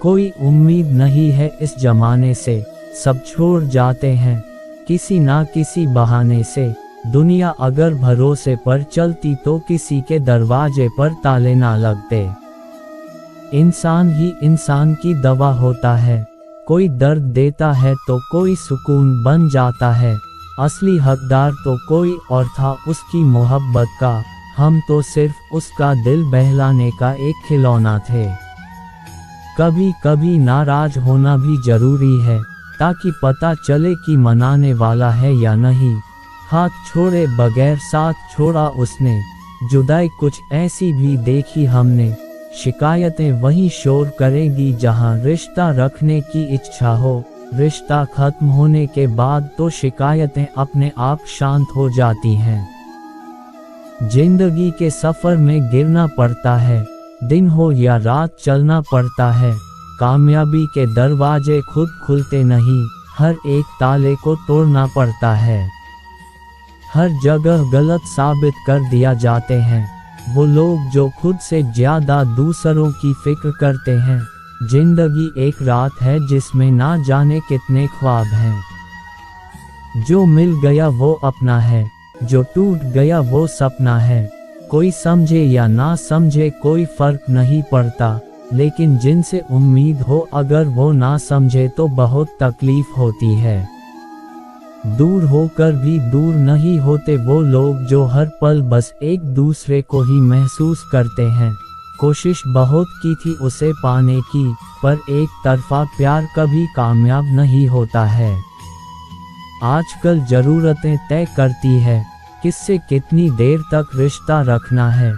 कोई उम्मीद नहीं है इस जमाने से, सब छोड़ जाते हैं किसी ना किसी बहाने से। दुनिया अगर भरोसे पर चलती तो किसी के दरवाजे पर ताले ना लगते। इंसान ही इंसान की दवा होता है, कोई दर्द देता है तो कोई सुकून बन जाता है। असली हकदार तो कोई और था उसकी मोहब्बत का, हम तो सिर्फ उसका दिल बहलाने का एक खिलौना थे। कभी कभी नाराज होना भी जरूरी है, ताकि पता चले कि मनाने वाला है या नहीं। हाथ छोड़े बगैर साथ छोड़ा उसने, जुदाई कुछ ऐसी भी देखी हमने। शिकायतें वही शोर करेगी जहां रिश्ता रखने की इच्छा हो, रिश्ता खत्म होने के बाद तो शिकायतें अपने आप शांत हो जाती हैं। जिंदगी के सफर में गिरना पड़ता है, दिन हो या रात चलना पड़ता है। कामयाबी के दरवाजे खुद खुलते नहीं, हर एक ताले को तोड़ना पड़ता है। हर जगह गलत साबित कर दिया जाते हैं वो लोग जो खुद से ज्यादा दूसरों की फिक्र करते हैं। जिंदगी एक रात है जिसमें ना जाने कितने ख्वाब हैं। जो मिल गया वो अपना है, जो टूट गया वो सपना है। कोई समझे या ना समझे कोई फर्क नहीं पड़ता, लेकिन जिनसे उम्मीद हो अगर वो ना समझे तो बहुत तकलीफ होती है। दूर होकर भी दूर नहीं होते वो लोग जो हर पल बस एक दूसरे को ही महसूस करते हैं। कोशिश बहुत की थी उसे पाने की, पर एक तरफा प्यार कभी कामयाब नहीं होता है। आजकल जरूरतें तय करती है किससे कितनी देर तक रिश्ता रखना है।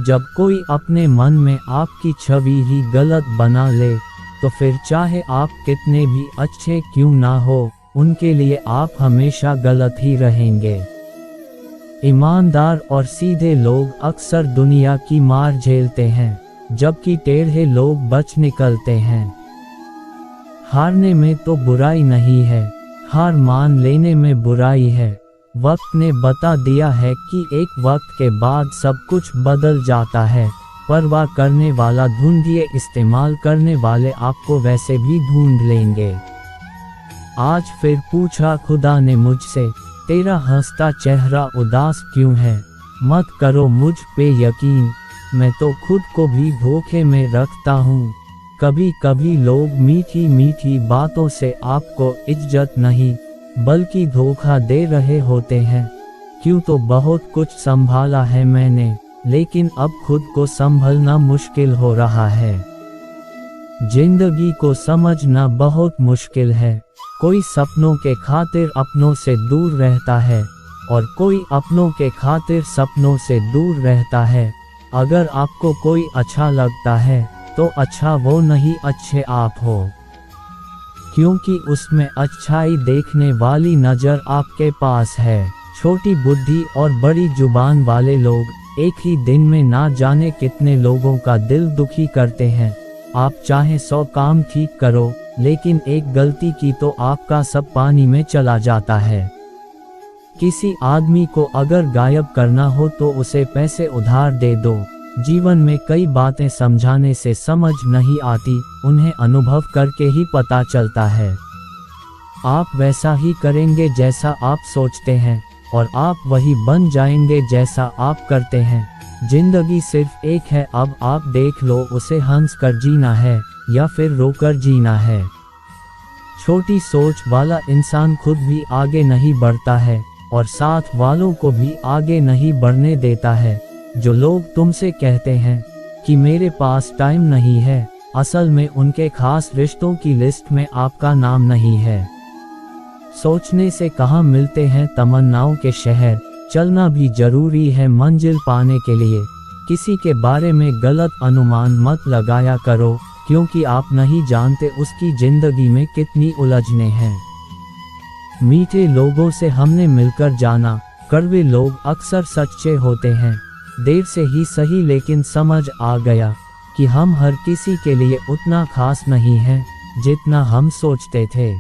जब कोई अपने मन में आपकी छवि ही गलत बना ले, तो फिर चाहे आप कितने भी अच्छे क्यों ना हो, उनके लिए आप हमेशा गलत ही रहेंगे। ईमानदार और सीधे लोग अक्सर दुनिया की मार झेलते हैं, जबकि टेढ़े लोग बच निकलते हैं। हारने में तो बुराई नहीं है, हार मान लेने में बुराई है। वक्त ने बता दिया है कि एक वक्त के बाद सब कुछ बदल जाता है। परवाह करने वाला ढूंढिए, इस्तेमाल करने वाले आपको वैसे भी ढूंढ लेंगे। आज फिर पूछा खुदा ने मुझसे, तेरा हंसता चेहरा उदास क्यों है? मत करो मुझ पे यकीन, मैं तो खुद को भी धोखे में रखता हूँ। कभी कभी लोग मीठी मीठी बातों से आपको इज्जत नहीं बल्कि धोखा दे रहे होते हैं। क्यों तो बहुत कुछ संभाला है मैंने, लेकिन अब खुद को संभलना मुश्किल हो रहा है। जिंदगी को समझना बहुत मुश्किल है। कोई सपनों के खातिर अपनों से दूर रहता है और कोई अपनों के खातिर सपनों से दूर रहता है। अगर आपको कोई अच्छा लगता है तो अच्छा वो नहीं, अच्छे आप हो, क्योंकि उसमें अच्छाई देखने वाली नज़र आपके पास है। छोटी बुद्धि और बड़ी जुबान वाले लोग एक ही दिन में ना जाने कितने लोगों का दिल दुखी करते हैं। आप चाहे 100 काम ठीक करो, लेकिन एक गलती की तो आपका सब पानी में चला जाता है। किसी आदमी को अगर गायब करना हो तो उसे पैसे उधार दे दो। जीवन में कई बातें समझाने से समझ नहीं आती, उन्हें अनुभव करके ही पता चलता है। आप वैसा ही करेंगे जैसा आप सोचते हैं और आप वही बन जाएंगे जैसा आप करते हैं। जिंदगी सिर्फ एक है, अब आप देख लो उसे हंस कर जीना है या फिर रोकर जीना है। छोटी सोच वाला इंसान खुद भी आगे नहीं बढ़ता है और साथ वालों को भी आगे नहीं बढ़ने देता है। जो लोग तुमसे कहते हैं कि मेरे पास टाइम नहीं है, असल में उनके खास रिश्तों की लिस्ट में आपका नाम नहीं है। सोचने से कहाँ मिलते हैं तमन्नाओं के शहर, चलना भी जरूरी है मंजिल पाने के लिए। किसी के बारे में गलत अनुमान मत लगाया करो, क्योंकि आप नहीं जानते उसकी जिंदगी में कितनी उलझने हैं। मीठे लोगों से हमने मिलकर जाना, कड़वे लोग अक्सर सच्चे होते हैं। देर से ही सही लेकिन समझ आ गया कि हम हर किसी के लिए उतना खास नहीं हैं जितना हम सोचते थे।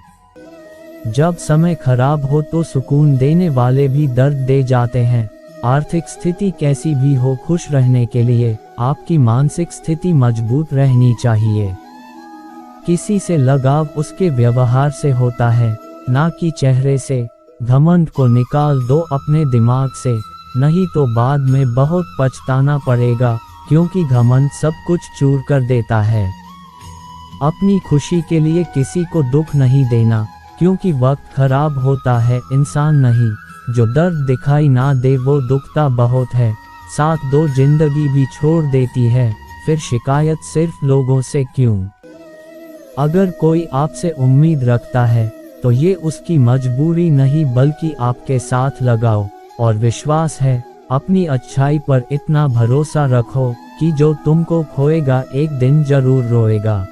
जब समय खराब हो तो सुकून देने वाले भी दर्द दे जाते हैं। आर्थिक स्थिति कैसी भी हो, खुश रहने के लिए आपकी मानसिक स्थिति मजबूत रहनी चाहिए। किसी से लगाव उसके व्यवहार से होता है, ना कि चेहरे से। घमंड को निकाल दो अपने दिमाग से, नहीं तो बाद में बहुत पछताना पड़ेगा, क्योंकि घमंड सब कुछ चूर कर देता है। अपनी खुशी के लिए किसी को दुख नहीं देना, क्योंकि वक्त खराब होता है, इंसान नहीं। जो दर्द दिखाई ना दे वो दुखता बहुत है, साथ दो जिंदगी भी छोड़ देती है, फिर शिकायत सिर्फ लोगों से क्यों। अगर कोई आपसे उम्मीद रखता है तो ये उसकी मजबूरी नहीं बल्कि आपके साथ लगाओ और विश्वास है। अपनी अच्छाई पर इतना भरोसा रखो कि जो तुमको खोएगा एक दिन जरूर रोएगा।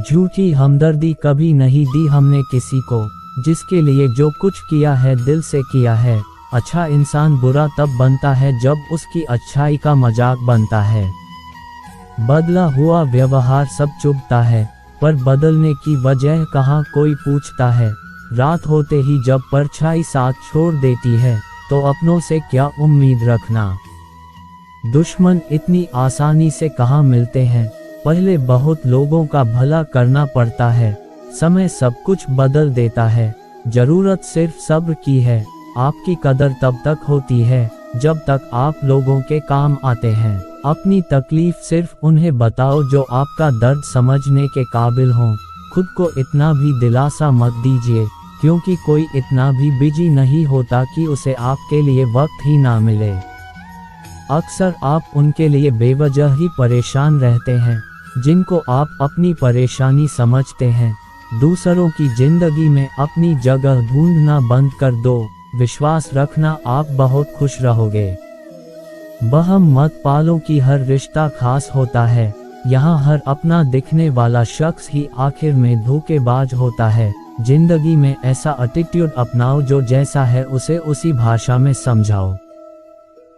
झूठी हमदर्दी कभी नहीं दी हमने किसी को, जिसके लिए जो कुछ किया है दिल से किया है। अच्छा इंसान बुरा तब बनता है जब उसकी अच्छाई का मजाक बनता है। बदला हुआ व्यवहार सब चुभता है, पर बदलने की वजह कहाँ कोई पूछता है। रात होते ही जब परछाई साथ छोड़ देती है तो अपनों से क्या उम्मीद रखना। दुश्मन इतनी आसानी से कहाँ मिलते हैं, पहले बहुत लोगों का भला करना पड़ता है। समय सब कुछ बदल देता है, जरूरत सिर्फ सब्र की है। आपकी कदर तब तक होती है जब तक आप लोगों के काम आते हैं। अपनी तकलीफ सिर्फ उन्हें बताओ जो आपका दर्द समझने के काबिल हों। खुद को इतना भी दिलासा मत दीजिए, क्योंकि कोई इतना भी बिजी नहीं होता कि उसे आपके लिए वक्त ही ना मिले। अक्सर आप उनके लिए बेवजह ही परेशान रहते हैं जिनको आप अपनी परेशानी समझते हैं। दूसरों की जिंदगी में अपनी जगह ढूंढना बंद कर दो, विश्वास रखना आप बहुत खुश रहोगे। बहम मत पालो कि हर रिश्ता खास होता है, यहाँ हर अपना दिखने वाला शख्स ही आखिर में धोखेबाज होता है। जिंदगी में ऐसा एटीट्यूड अपनाओ जो जैसा है उसे उसी भाषा में समझाओ।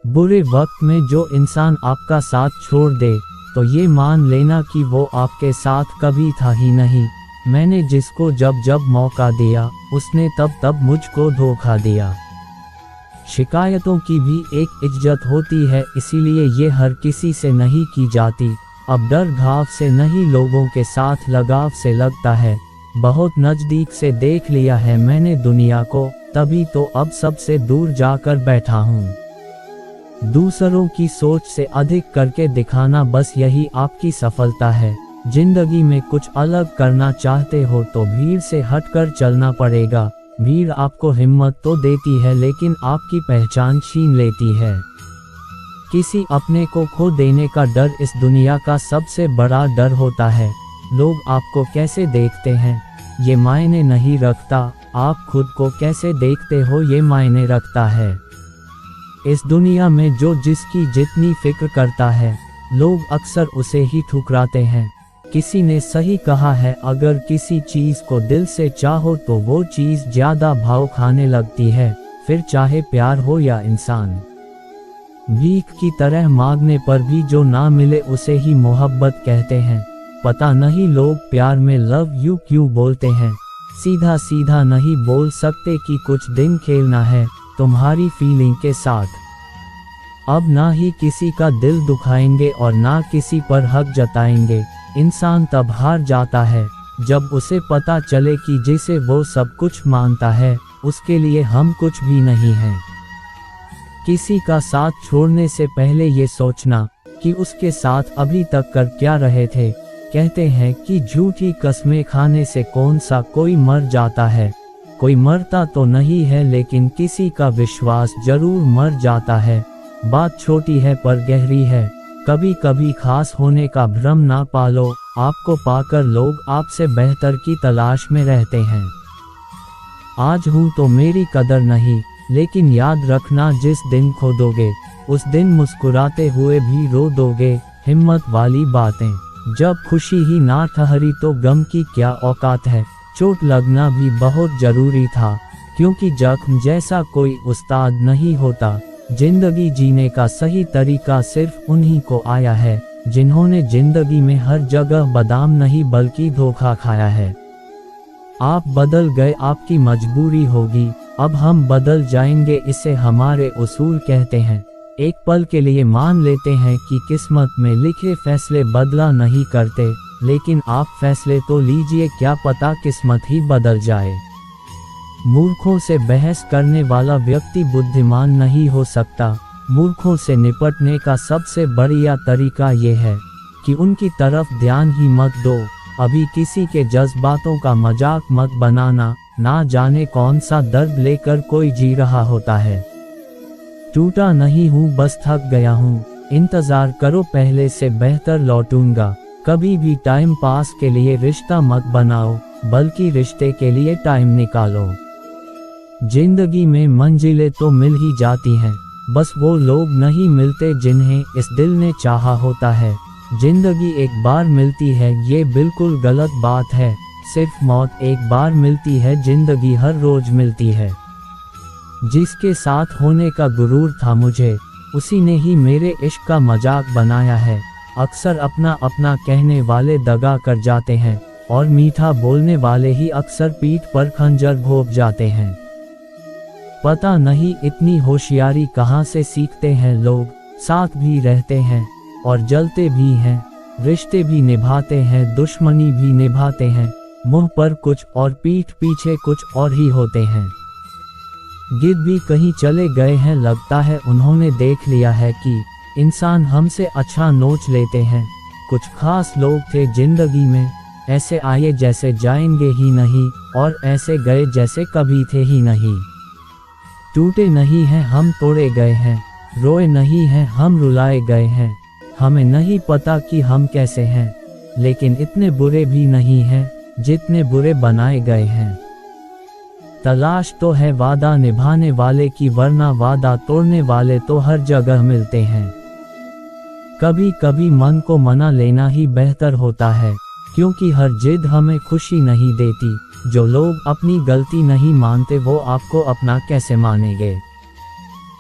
बुरे वक्त में जो इंसान आपका साथ छोड़ दे तो ये मान लेना कि वो आपके साथ कभी था ही नहीं। मैंने जिसको जब जब मौका दिया उसने तब तब मुझको धोखा दिया। शिकायतों की भी एक इज्जत होती है, इसीलिए ये हर किसी से नहीं की जाती। अब डर घाव से नहीं लोगों के साथ लगाव से लगता है। बहुत नज़दीक से देख लिया है मैंने दुनिया को, तभी तो अब सबसे दूर जाकर बैठा हूँ। दूसरों की सोच से अधिक करके दिखाना बस यही आपकी सफलता है। जिंदगी में कुछ अलग करना चाहते हो तो भीड़ से हटकर चलना पड़ेगा। भीड़ आपको हिम्मत तो देती है लेकिन आपकी पहचान छीन लेती है। किसी अपने को खो देने का डर इस दुनिया का सबसे बड़ा डर होता है। लोग आपको कैसे देखते हैं ये मायने नहीं रखता, आप खुद को कैसे देखते हो ये मायने रखता है। इस दुनिया में जो जिसकी जितनी फिक्र करता है लोग अक्सर उसे ही ठुकराते हैं। किसी ने सही कहा है, अगर किसी चीज को दिल से चाहो तो वो चीज ज्यादा भाव खाने लगती है, फिर चाहे प्यार हो या इंसान। भीख की तरह मांगने पर भी जो ना मिले उसे ही मोहब्बत कहते हैं। पता नहीं लोग प्यार में लव यू क्यों बोलते हैं, सीधा सीधा नहीं बोल सकते कि कुछ दिन खेलना है तुम्हारी फीलिंग के साथ। अब ना ही किसी का दिल दुखाएंगे और ना किसी पर हक जताएंगे। इंसान तब हार जाता है जब उसे पता चले कि जिसे वो सब कुछ मानता है उसके लिए हम कुछ भी नहीं हैं। किसी का साथ छोड़ने से पहले ये सोचना कि उसके साथ अभी तक कर क्या रहे थे। कहते हैं कि झूठी कस्में खाने से कौन सा कोई मर जाता है। कोई मरता तो नहीं है लेकिन किसी का विश्वास जरूर मर जाता है। बात छोटी है पर गहरी है। कभी कभी खास होने का भ्रम ना पालो, आपको पाकर लोग आपसे बेहतर की तलाश में रहते हैं। आज हूँ तो मेरी कदर नहीं, लेकिन याद रखना जिस दिन खो दोगे उस दिन मुस्कुराते हुए भी रो दोगे। हिम्मत वाली बातें। जब खुशी ही ना ठहरी तो गम की क्या औकात है। चोट लगना भी बहुत जरूरी था, क्योंकि जख्म जैसा कोई उस्ताद नहीं होता। जिंदगी जीने का सही तरीका सिर्फ उन्हीं को आया है जिन्होंने जिंदगी में हर जगह बादाम नहीं बल्कि धोखा खाया है। आप बदल गए, आपकी मजबूरी होगी, अब हम बदल जाएंगे, इसे हमारे उसूल कहते हैं। एक पल के लिए मान लेते हैं कि किस्मत में लिखे फैसले बदला नहीं करते, लेकिन आप फैसले तो लीजिए, क्या पता किस्मत ही बदल जाए। मूर्खों से बहस करने वाला व्यक्ति बुद्धिमान नहीं हो सकता। मूर्खों से निपटने का सबसे बढ़िया तरीका ये है कि उनकी तरफ ध्यान ही मत दो। अभी किसी के जज्बातों का मजाक मत बनाना, ना जाने कौन सा दर्द लेकर कोई जी रहा होता है। टूटा नहीं हूँ, बस थक गया हूँ। इंतजार करो, पहले से बेहतर लौटूंगा। कभी भी टाइम पास के लिए रिश्ता मत बनाओ, बल्कि रिश्ते के लिए टाइम निकालो। जिंदगी में मंजिलें तो मिल ही जाती हैं, बस वो लोग नहीं मिलते जिन्हें इस दिल ने चाहा होता है। जिंदगी एक बार मिलती है, ये बिल्कुल गलत बात है। सिर्फ मौत एक बार मिलती है, जिंदगी हर रोज मिलती है। जिसके साथ होने का गुरूर था मुझे, उसी ने ही मेरे इश्क का मजाक बनाया है। अक्सर अपना अपना कहने वाले दगा कर जाते हैं, और मीठा बोलने वाले ही अक्सर पीठ पर खंजर भोंक जाते हैं। पता नहीं इतनी होशियारी कहाँ से सीखते हैं लोग। साथ भी रहते हैं और जलते भी हैं, रिश्ते भी निभाते हैं, दुश्मनी भी निभाते हैं। मुंह पर कुछ और पीठ पीछे कुछ और ही होते हैं। गिद्ध भी कहीं चले गए हैं, लगता है उन्होंने देख लिया है कि इंसान हमसे अच्छा नोच लेते हैं। कुछ खास लोग थे जिंदगी में, ऐसे आए जैसे जाएंगे ही नहीं, और ऐसे गए जैसे कभी थे ही नहीं। टूटे नहीं हैं हम, तोड़े गए हैं। रोए नहीं हैं हम, रुलाए गए हैं। हमें नहीं पता कि हम कैसे हैं, लेकिन इतने बुरे भी नहीं हैं जितने बुरे बनाए गए हैं। तलाश तो है वादा निभाने वाले की, वरना वादा तोड़ने वाले तो हर जगह मिलते हैं। कभी कभी मन को मना लेना ही बेहतर होता है, क्योंकि हर जिद हमें खुशी नहीं देती। जो लोग अपनी गलती नहीं मानते, वो आपको अपना कैसे मानेंगे।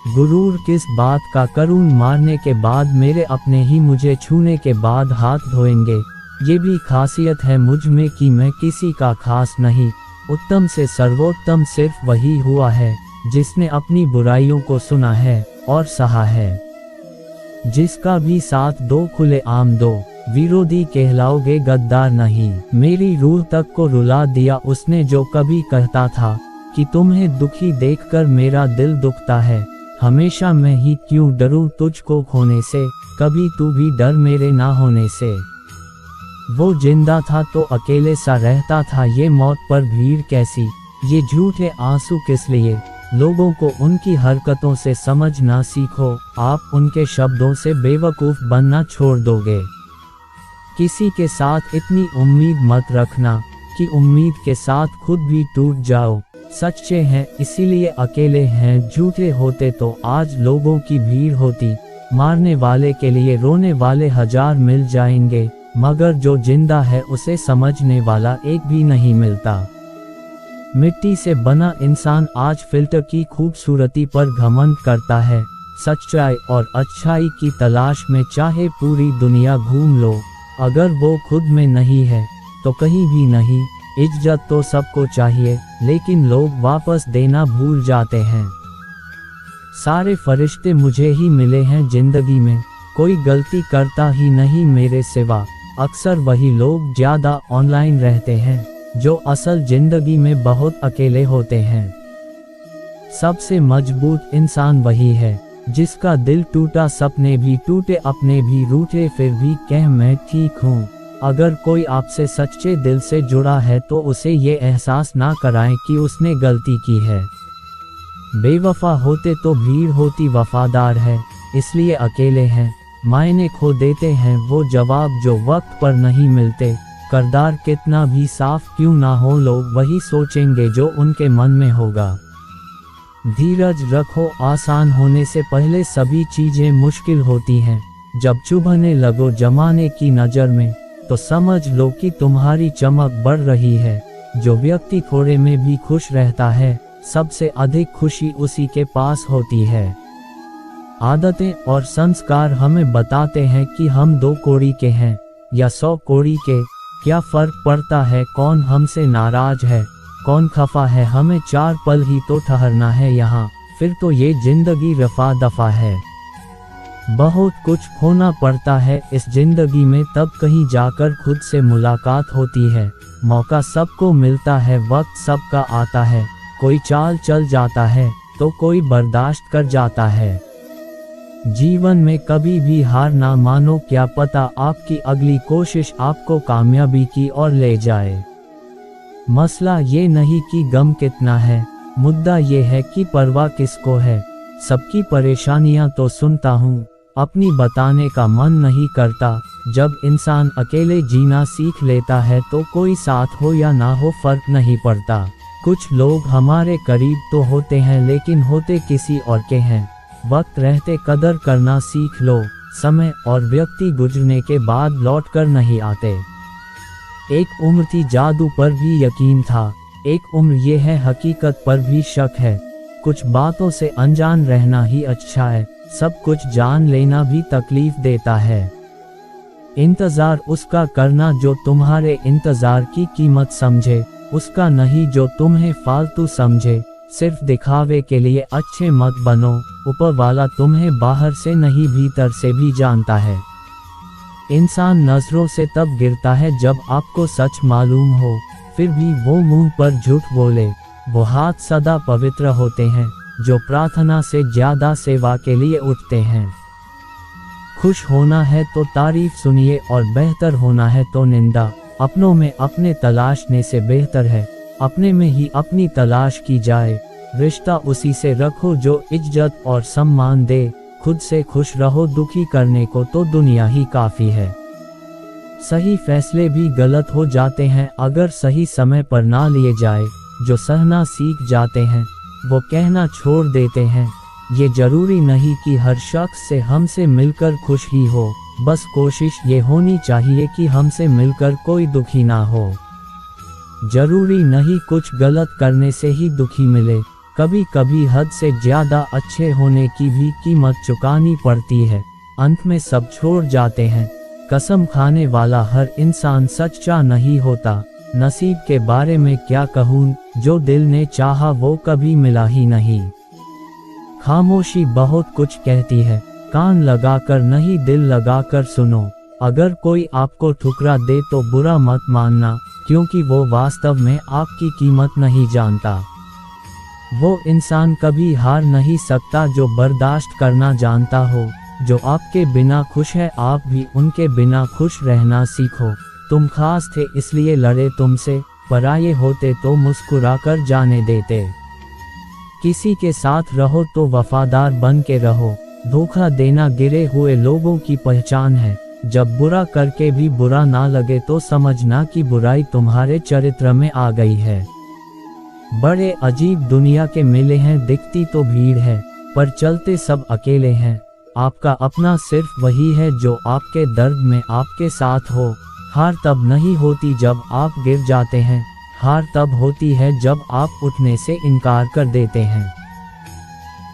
गुरूर किस बात का करूं, मारने के बाद मेरे अपने ही मुझे छूने के बाद हाथ धोएंगे। ये भी खासियत है मुझ में कि मैं किसी का खास नहीं। उत्तम से सर्वोत्तम सिर्फ वही हुआ है जिसने अपनी बुराइयों को सुना है और सहा है। जिसका भी साथ दो खुले आम दो, विरोधी कहलाओगे गद्दार नहीं। मेरी रूह तक को रुला दिया उसने जो कभी कहता था कि तुम्हें दुखी देखकर मेरा दिल दुखता है। हमेशा मैं ही क्यों डरूं तुझको खोने से, कभी तू भी डर मेरे ना होने से। वो जिंदा था तो अकेले सा रहता था, ये मौत पर भीड़ कैसी, ये झूठे आंसू किस लिए। लोगों को उनकी हरकतों से समझना सीखो, आप उनके शब्दों से बेवकूफ़ बनना छोड़ दोगे। किसी के साथ इतनी उम्मीद मत रखना कि उम्मीद के साथ खुद भी टूट जाओ। सच्चे हैं इसीलिए अकेले हैं, झूठे होते तो आज लोगों की भीड़ होती। मारने वाले के लिए रोने वाले हजार मिल जाएंगे, मगर जो जिंदा है उसे समझने वाला एक भी नहीं मिलता। मिट्टी से बना इंसान आज फिल्टर की खूबसूरती पर घमंड करता है। सच्चाई और अच्छाई की तलाश में चाहे पूरी दुनिया घूम लो, अगर वो खुद में नहीं है तो कहीं भी नहीं। इज्जत तो सबको चाहिए, लेकिन लोग वापस देना भूल जाते हैं। सारे फरिश्ते मुझे ही मिले हैं जिंदगी में, कोई गलती करता ही नहीं मेरे सिवा। अक्सर वही लोग ज़्यादा ऑनलाइन रहते हैं जो असल जिंदगी में बहुत अकेले होते हैं। सबसे मजबूत इंसान वही है जिसका दिल टूटा, सपने भी टूटे, अपने भी रूठे, फिर भी कहे मैं ठीक हूँ। अगर कोई आपसे सच्चे दिल से जुड़ा है तो उसे ये एहसास ना कराएं कि उसने गलती की है। बेवफा होते तो भीड़ होती, वफादार है इसलिए अकेले हैं। मायने खो देते हैं वो जवाब जो वक्त पर नहीं मिलते। किरदार कितना भी साफ क्यों ना हो, लोग वही सोचेंगे जो उनके मन में होगा। धीरज रखो, आसान होने से पहले सभी चीजें मुश्किल होती हैं। जब चुभने लगो जमाने की नज़र में तो समझ लो कि तुम्हारी चमक बढ़ रही है। जो व्यक्ति थोड़े में भी खुश रहता है, सबसे अधिक खुशी उसी के पास होती है। आदतें और संस्कार हमें बताते हैं कि हम 2 कौड़ी के हैं या 100 कौड़ी के। क्या फर्क पड़ता है कौन हमसे नाराज है, कौन खफा है। हमें 4 पल ही तो ठहरना है यहाँ, फिर तो ये जिंदगी रफा दफा है। बहुत कुछ खोना पड़ता है इस जिंदगी में, तब कहीं जाकर खुद से मुलाकात होती है। मौका सबको मिलता है, वक्त सबका आता है, कोई चाल चल जाता है तो कोई बर्दाश्त कर जाता है। जीवन में कभी भी हार ना मानो, क्या पता आपकी अगली कोशिश आपको कामयाबी की ओर ले जाए। मसला ये नहीं कि गम कितना है, मुद्दा ये है कि परवाह किसको है। सबकी परेशानियां तो सुनता हूँ, अपनी बताने का मन नहीं करता। जब इंसान अकेले जीना सीख लेता है तो कोई साथ हो या ना हो फर्क नहीं पड़ता। कुछ लोग हमारे करीब तो होते हैं लेकिन होते किसी और के हैं। वक्त रहते कदर करना सीख लो, समय और व्यक्ति गुजरने के बाद लौट कर नहीं आते। एक उम्र थी जादू पर भी यकीन था, एक उम्र ये है हकीकत पर भी शक है। कुछ बातों से अनजान रहना ही अच्छा है, सब कुछ जान लेना भी तकलीफ देता है। इंतजार उसका करना जो तुम्हारे इंतजार की कीमत समझे, उसका नहीं जो तुम्हें फालतू समझे। सिर्फ दिखावे के लिए अच्छे मत बनो, ऊपर वाला तुम्हें बाहर से नहीं भीतर से भी जानता है। इंसान नजरों से तब गिरता है जब आपको सच मालूम हो, फिर भी वो मुंह पर झूठ बोले। वो हाथ सदा पवित्र होते हैं जो प्रार्थना से ज्यादा सेवा के लिए उठते हैं। खुश होना है तो तारीफ सुनिए और बेहतर होना है तो निंदा। अपनों में अपने तलाशने से बेहतर है अपने में ही अपनी तलाश की जाए। रिश्ता उसी से रखो जो इज्जत और सम्मान दे। खुद से खुश रहो, दुखी करने को तो दुनिया ही काफी है। सही फैसले भी गलत हो जाते हैं अगर सही समय पर ना लिए जाए। जो सहना सीख जाते हैं वो कहना छोड़ देते हैं। ये जरूरी नहीं कि हर शख्स से हमसे मिलकर खुश ही हो, बस कोशिश ये होनी चाहिए कि हमसे मिलकर कोई दुखी ना हो। जरूरी नहीं कुछ गलत करने से ही दुखी मिले, कभी कभी हद से ज्यादा अच्छे होने की भी कीमत चुकानी पड़ती है। अंत में सब छोड़ जाते हैं। कसम खाने वाला हर इंसान सच्चा नहीं होता। नसीब के बारे में क्या कहूँ, जो दिल ने चाहा वो कभी मिला ही नहीं। खामोशी बहुत कुछ कहती है, कान लगाकर नहीं दिल लगाकर सुनो। अगर कोई आपको ठुकरा दे तो बुरा मत मानना, क्योंकि वो वास्तव में आपकी कीमत नहीं जानता। वो इंसान कभी हार नहीं सकता जो बर्दाश्त करना जानता हो। जो आपके बिना खुश है आप भी उनके बिना खुश रहना सीखो। तुम खास थे इसलिए लड़े तुमसे, पराये होते तो मुस्कुरा कर जाने देते। किसी के साथ रहो तो वफादार बन के रहो। धोखा देना गिरे हुए लोगों की पहचान है। जब बुरा करके भी बुरा ना लगे तो समझना कि बुराई तुम्हारे चरित्र में आ गई है। बड़े अजीब दुनिया के मेले हैं, दिखती तो भीड़ है पर चलते सब अकेले हैं। आपका अपना सिर्फ वही है जो आपके दर्द में आपके साथ हो। हार तब नहीं होती जब आप गिर जाते हैं, हार तब होती है जब आप उठने से इनकार कर देते हैं।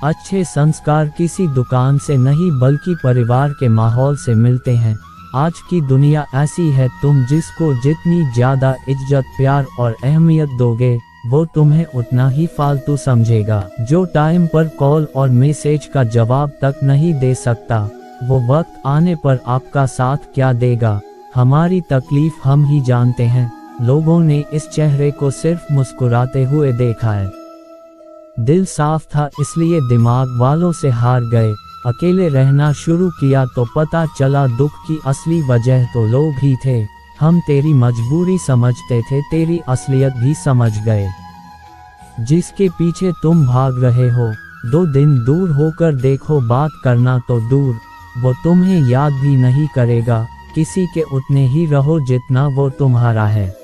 अच्छे संस्कार किसी दुकान से नहीं बल्कि परिवार के माहौल से मिलते हैं। आज की दुनिया ऐसी है, तुम जिसको जितनी ज्यादा इज्जत प्यार और अहमियत दोगे वो तुम्हें उतना ही फालतू समझेगा। जो टाइम पर कॉल और मैसेज का जवाब तक नहीं दे सकता वो वक्त आने पर आपका साथ क्या देगा। हमारी तकलीफ हम ही जानते हैं, लोगों ने इस चेहरे को सिर्फ मुस्कुराते हुए देखा है। दिल साफ था इसलिए दिमाग वालों से हार गए। अकेले रहना शुरू किया तो पता चला दुख की असली वजह तो लोग ही थे। हम तेरी मजबूरी समझते थे, तेरी असलियत भी समझ गए। जिसके पीछे तुम भाग रहे हो 2 दिन दूर होकर देखो, बात करना तो दूर वो तुम्हें याद भी नहीं करेगा। किसी के उतने ही रहो जितना वो तुम्हारा है।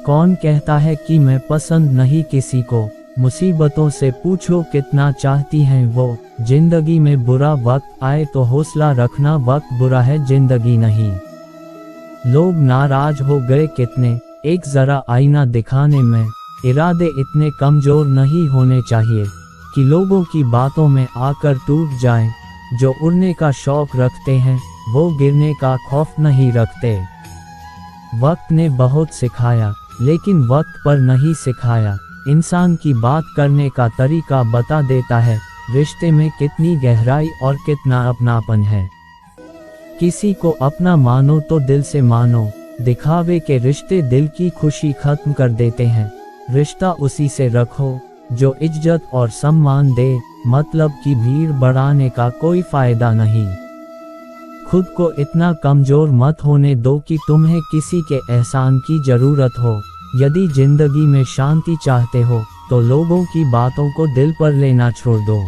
कौन कहता है कि मैं पसंद नहीं किसी को, मुसीबतों से पूछो कितना चाहती हैं वो। जिंदगी में बुरा वक्त आए तो हौसला रखना, वक्त बुरा है जिंदगी नहीं। लोग नाराज हो गए कितने, एक जरा आईना दिखाने में। इरादे इतने कमजोर नहीं होने चाहिए कि लोगों की बातों में आकर टूट जाएं। जो उड़ने का शौक रखते हैं वो गिरने का खौफ नहीं रखते। वक्त ने बहुत सिखाया लेकिन वक्त पर नहीं सिखाया। इंसान की बात करने का तरीका बता देता है, रिश्ते में कितनी गहराई और कितना अपनापन है। किसी को अपना मानो तो दिल से मानो, दिखावे के रिश्ते दिल की खुशी खत्म कर देते हैं। रिश्ता उसी से रखो जो इज्जत और सम्मान दे, मतलब की भीड़ बढ़ाने का कोई फायदा नहीं। खुद को इतना कमजोर मत होने दो कि तुम्हें किसी के एहसान की जरूरत हो। यदि जिंदगी में शांति चाहते हो तो लोगों की बातों को दिल पर लेना छोड़ दो।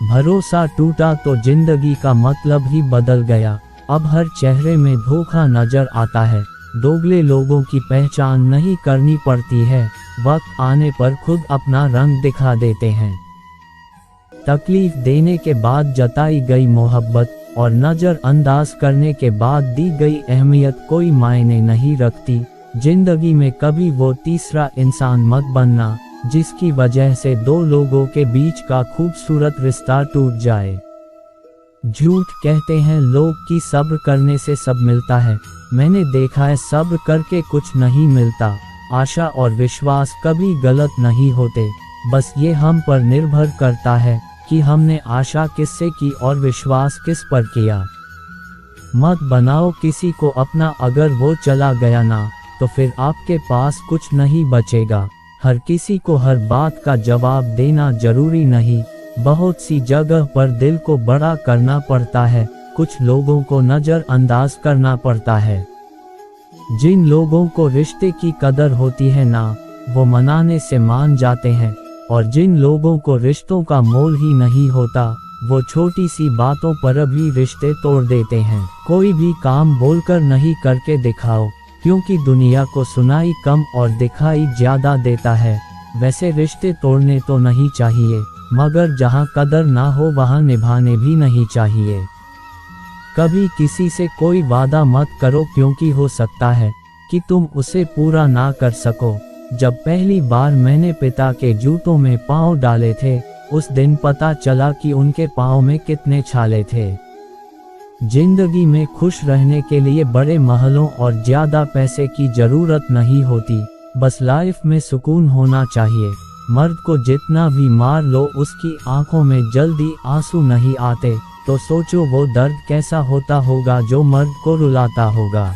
भरोसा टूटा तो जिंदगी का मतलब ही बदल गया। अब हर चेहरे में धोखा नजर आता है। दोगले लोगों की पहचान नहीं करनी पड़ती है, वक्त आने पर खुद अपना रंग दिखा देते हैं। तकलीफ देने के बाद जताई गई मोहब्बत और नज़रअंदाज करने के बाद दी गई अहमियत कोई मायने नहीं रखती। जिंदगी में कभी वो तीसरा इंसान मत बनना जिसकी वजह से दो लोगों के बीच का खूबसूरत रिश्ता टूट जाए। झूठ कहते हैं लोग कि सब्र करने से सब मिलता है। मैंने देखा है सब्र करके कुछ नहीं मिलता। आशा और विश्वास कभी गलत नहीं होते, बस ये हम पर निर्भर करता है कि हमने आशा किससे की और विश्वास किस पर किया। मत बनाओ किसी को अपना, अगर वो चला गया ना तो फिर आपके पास कुछ नहीं बचेगा। हर किसी को हर बात का जवाब देना जरूरी नहीं। बहुत सी जगह पर दिल को बड़ा करना पड़ता है, कुछ लोगों को नज़रअंदाज करना पड़ता है। जिन लोगों को रिश्ते की कदर होती है ना, वो मनाने से मान जाते हैं, और जिन लोगों को रिश्तों का मोल ही नहीं होता, वो छोटी सी बातों पर भी रिश्ते तोड़ देते हैं। कोई भी काम बोलकर नहीं करके दिखाओ, क्योंकि दुनिया को सुनाई कम और दिखाई ज्यादा देता है। वैसे रिश्ते तोड़ने तो नहीं चाहिए, मगर जहाँ कदर ना हो वहाँ निभाने भी नहीं चाहिए। कभी किसी से कोई वादा मत करो, क्योंकि हो सकता है कि तुम उसे पूरा ना कर सको। जब पहली बार मैंने पिता के जूतों में पाँव डाले थे, उस दिन पता चला कि उनके पाँव में कितने छाले थे। जिंदगी में खुश रहने के लिए बड़े महलों और ज्यादा पैसे की जरूरत नहीं होती, बस लाइफ में सुकून होना चाहिए। मर्द को जितना भी मार लो उसकी आंखों में जल्दी आंसू नहीं आते, तो सोचो वो दर्द कैसा होता होगा जो मर्द को रुलाता होगा।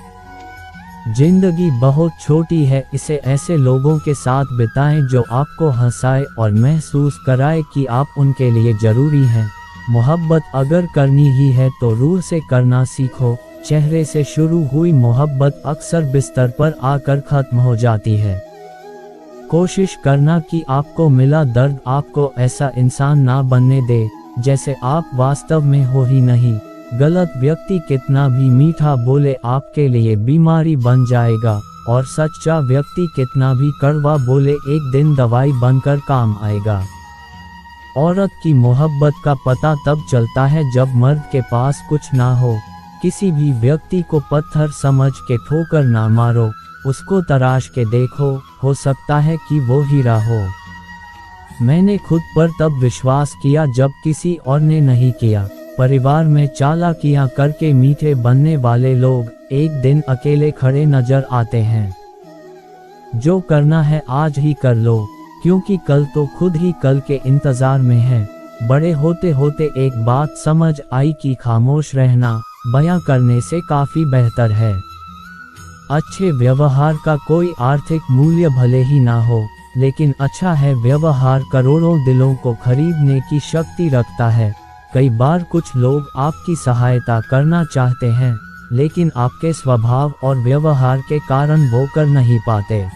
जिंदगी बहुत छोटी है, इसे ऐसे लोगों के साथ बिताएं जो आपको हंसाए और महसूस कराए कि आप उनके लिए जरूरी हैं। मोहब्बत अगर करनी ही है तो रूह से करना सीखो। चेहरे से शुरू हुई मोहब्बत अक्सर बिस्तर पर आकर खत्म हो जाती है। कोशिश करना कि आपको मिला दर्द आपको ऐसा इंसान ना बनने दे जैसे आप वास्तव में हो ही नहीं। गलत व्यक्ति कितना भी मीठा बोले आपके लिए बीमारी बन जाएगा, और सच्चा व्यक्ति कितना भी कड़वा बोले एक दिन दवाई बनकर काम आएगा। औरत की मोहब्बत का पता तब चलता है जब मर्द के पास कुछ ना हो। किसी भी व्यक्ति को पत्थर समझ के ठोकर ना मारो, उसको तराश के देखो, हो सकता है कि वो हीरा हो। मैंने खुद पर तब विश्वास किया जब किसी और ने नहीं किया। परिवार में चालाकियां करके मीठे बनने वाले लोग एक दिन अकेले खड़े नजर आते हैं। जो करना है आज ही कर लो, क्योंकि कल तो खुद ही कल के इंतजार में है। बड़े होते होते एक बात समझ आई कि खामोश रहना बयां करने से काफी बेहतर है। अच्छे व्यवहार का कोई आर्थिक मूल्य भले ही ना हो, लेकिन अच्छा है व्यवहार करोड़ों दिलों को खरीदने की शक्ति रखता है। कई बार कुछ लोग आपकी सहायता करना चाहते हैं, लेकिन आपके स्वभाव और व्यवहार के कारण वो कर नहीं पाते।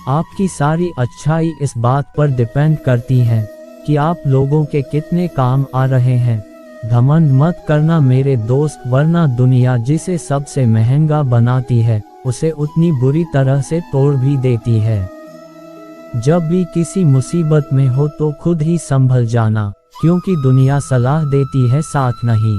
आपकी सारी अच्छाई इस बात पर डिपेंड करती है कि आप लोगों के कितने काम आ रहे हैं। घमंड मत करना मेरे दोस्त, वरना दुनिया जिसे सबसे महंगा बनाती है उसे उतनी बुरी तरह से तोड़ भी देती है। जब भी किसी मुसीबत में हो तो खुद ही संभल जाना, क्योंकि दुनिया सलाह देती है साथ नहीं।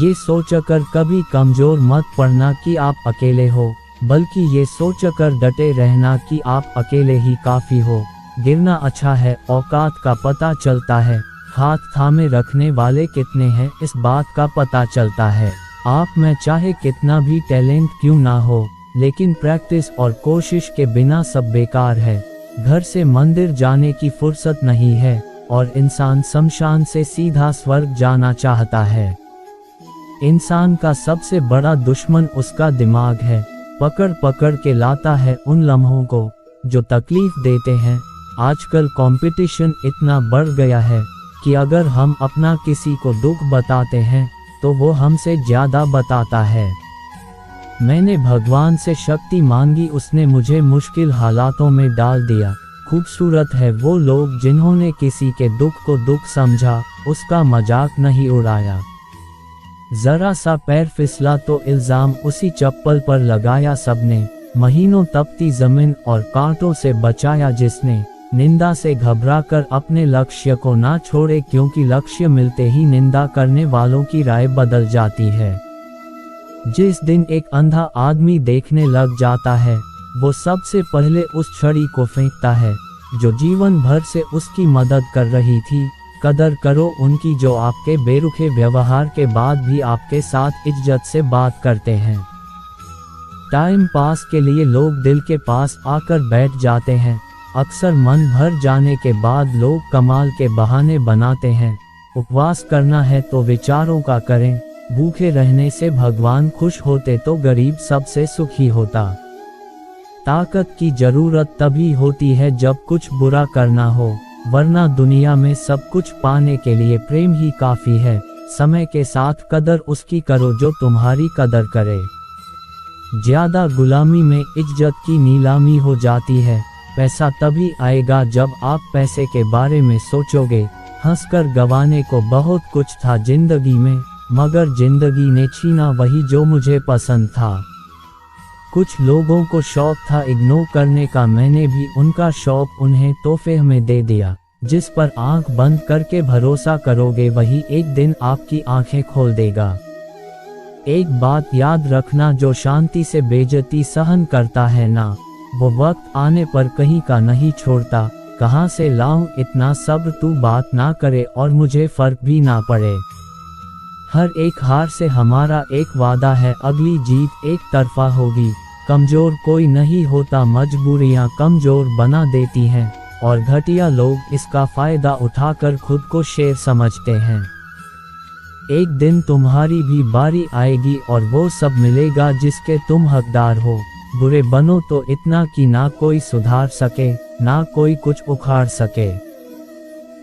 ये सोचकर कभी कमजोर मत पड़ना कि आप अकेले हो, बल्कि ये सोचकर डटे रहना कि आप अकेले ही काफी हो। गिरना अच्छा है, औकात का पता चलता है। हाथ थामे रखने वाले कितने हैं इस बात का पता चलता है। आप में चाहे कितना भी टैलेंट क्यों ना हो, लेकिन प्रैक्टिस और कोशिश के बिना सब बेकार है। घर से मंदिर जाने की फुर्सत नहीं है, और इंसान शमशान से सीधा स्वर्ग जाना चाहता है। इंसान का सबसे बड़ा दुश्मन उसका दिमाग है, पकड़ पकड़ के लाता है उन लम्हों को जो तकलीफ देते हैं। आजकल कंपटीशन इतना बढ़ गया है कि अगर हम अपना किसी को दुख बताते हैं तो वो हमसे ज़्यादा बताता है। मैंने भगवान से शक्ति मांगी, उसने मुझे मुश्किल हालातों में डाल दिया। खूबसूरत है वो लोग जिन्होंने किसी के दुख को दुख समझा, उसका मजाक नहीं उड़ाया। जरा सा पैर फिसला तो इल्ज़ाम उसी चप्पल पर लगाया सबने। महीनों तपती जमीन और कांटों से बचाया जिसने। निंदा से घबराकर अपने लक्ष्य को ना छोड़े, क्योंकि लक्ष्य मिलते ही निंदा करने वालों की राय बदल जाती है। जिस दिन एक अंधा आदमी देखने लग जाता है, वो सबसे पहले उस छड़ी को फेंकता है जो जीवन भर से उसकी मदद कर रही थी। कदर करो उनकी जो आपके बेरुखे व्यवहार के बाद भी आपके साथ इज्जत से बात करते हैं। टाइम पास के लिए लोग दिल के पास आकर बैठ जाते हैं। अक्सर मन भर जाने के बाद लोग कमाल के बहाने बनाते हैं। उपवास करना है तो विचारों का करें, भूखे रहने से भगवान खुश होते तो गरीब सबसे सुखी होता। ताकत की जरूरत तभी होती है जब कुछ बुरा करना हो, वरना दुनिया में सब कुछ पाने के लिए प्रेम ही काफी है। समय के साथ कदर उसकी करो जो तुम्हारी कदर करे। ज्यादा गुलामी में इज्जत की नीलामी हो जाती है। पैसा तभी आएगा जब आप पैसे के बारे में सोचोगे। हंसकर गंवाने को बहुत कुछ था जिंदगी में, मगर जिंदगी ने छीना वही जो मुझे पसंद था। कुछ लोगों को शौक था इग्नोर करने का, मैंने भी उनका शौक उन्हें तोहफे में दे दिया। जिस पर आंख बंद करके भरोसा करोगे वही एक दिन आपकी आंखें खोल देगा। एक बात याद रखना, जो शांति से बेइज्जती सहन करता है ना, वो वक्त आने पर कहीं का नहीं छोड़ता। कहाँ से लाऊं इतना सब्र, तू बात ना करे और मुझे फर्क भी ना पड़े। हर एक हार से हमारा एक वादा है, अगली जीत एक तरफा होगी। कमजोर कोई नहीं होता, मजबूरियां कमजोर बना देती हैं और घटिया लोग इसका फायदा उठाकर खुद को शेर समझते हैं। एक दिन तुम्हारी भी बारी आएगी और वो सब मिलेगा जिसके तुम हकदार हो। बुरे बनो तो इतना कि ना कोई सुधार सके, ना कोई कुछ उखाड़ सके।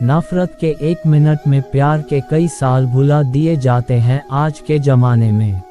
नफरत के एक मिनट में प्यार के कई साल भुला दिए जाते हैं आज के जमाने में।